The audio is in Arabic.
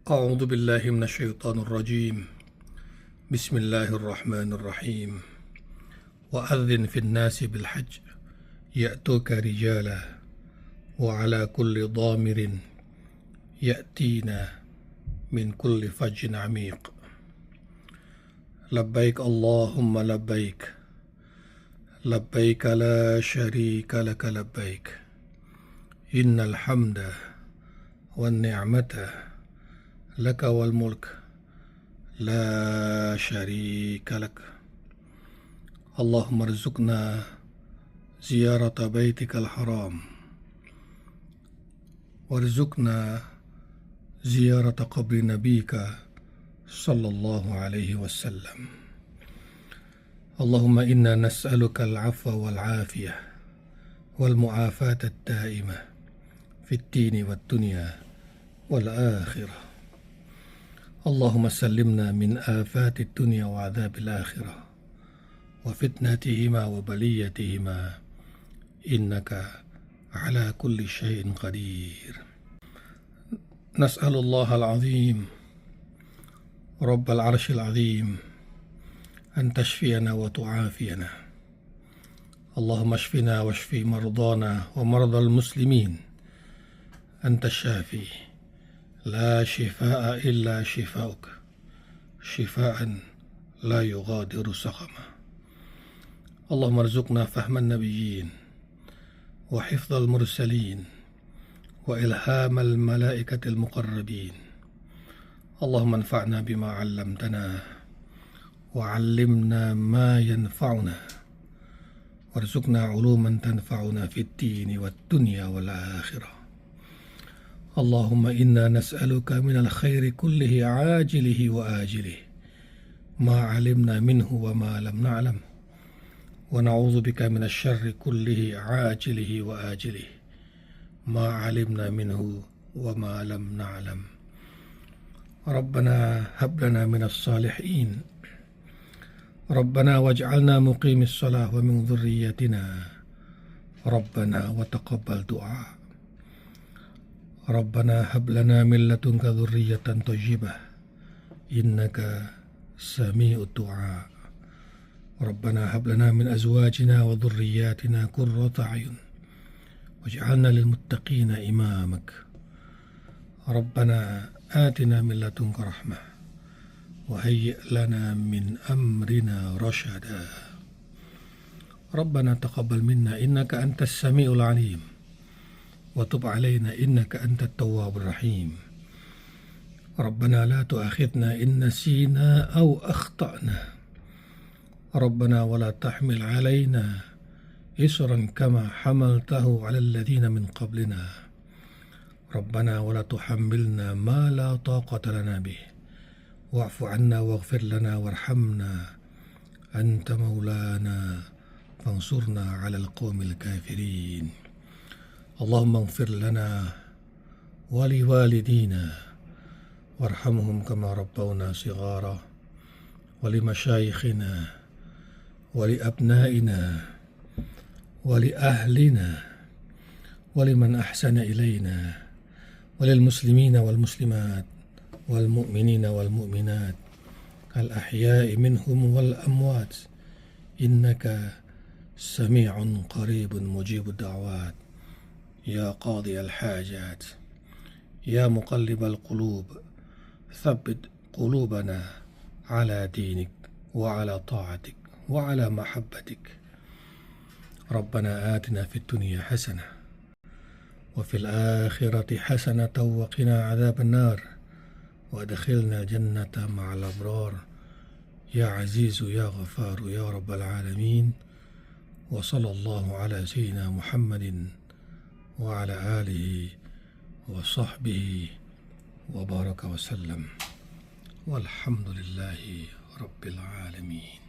أعوذ بالله من الشيطان الرجيم. بسم الله الرحمن الرحيم. وأذن في الناس بالحج يأتوك رجالا وعلى كل ضامر يأتينا من كل فج عميق. لبيك اللهم لبيك، لبيك لا شريك لك لبيك، إن الحمد والنعمة لك والملك لا شريك لك. اللهم ارزقنا زيارة بيتك الحرام، وارزقنا زيارة قبر نبيك صلى الله عليه وسلم. اللهم إنا نسألك العفو والعافية والمعافاة الدائمة في الدين والدنيا والآخرة. اللهم سلمنا من آفات الدنيا وعذاب الآخرة وفتنتهما وبليتهما، إنك على كل شيء قدير. نسأل الله العظيم رب العرش العظيم أن تشفينا وتعافينا. اللهم اشفنا واشفي مرضانا ومرضى المسلمين، أنت الشافي لا شفاء إلا شفاؤك، شفاء لا يغادر سقما. اللهم ارزقنا فهم النبيين وحفظ المرسلين وإلهام الملائكة المقربين. اللهم انفعنا بما علمتنا وعلمنا ما ينفعنا، وارزقنا علوما تنفعنا في الدين والدنيا والآخرة. اللهم إنا نسألك من الخير كله عاجله وآجله ما علمنا منه وما لم نعلم، ونعوذ بك من الشر كله عاجله وآجله ما علمنا منه وما لم نعلم. ربنا هب لنا من الصالحين، ربنا واجعلنا مقيم الصلاة ومن ذريتنا، ربنا وتقبل دعاء. ربنا هب لنا من لدنك ذرية طيبة إنك سميع الدعاء. ربنا هب لنا من أزواجنا وذرياتنا قرة أعين واجعلنا للمتقين إمامك. ربنا آتنا من لدنك رحمة وهيئ لنا من أمرنا رشدا. ربنا تقبل منا إنك أنت السميع العليم، وتب علينا إنك أنت التواب الرحيم. ربنا لا تؤاخذنا إن نسينا أو أخطأنا، ربنا ولا تحمل علينا إصرا كما حملته على الذين من قبلنا، ربنا ولا تحملنا ما لا طاقة لنا به، واعف عنا واغفر لنا وارحمنا، أنت مولانا فانصرنا على القوم الكافرين. اللهم اغفر لنا ولوالدينا وارحمهم كما ربونا صغارا، ولمشايخنا ولأبنائنا ولأهلنا ولمن أحسن إلينا، وللمسلمين والمسلمات والمؤمنين والمؤمنات الأحياء منهم والأموات، إنك سميع قريب مجيب الدعوات. يا قاضي الحاجات، يا مقلب القلوب، ثبت قلوبنا على دينك وعلى طاعتك وعلى محبتك. ربنا آتنا في الدنيا حسنة وفي الآخرة حسنة وقنا عذاب النار، وادخلنا جنة مع الأبرار، يا عزيز يا غفار يا رب العالمين. وصلى الله على سيدنا محمد وعلى آله وصحبه وبارك وسلم، والحمد لله رب العالمين.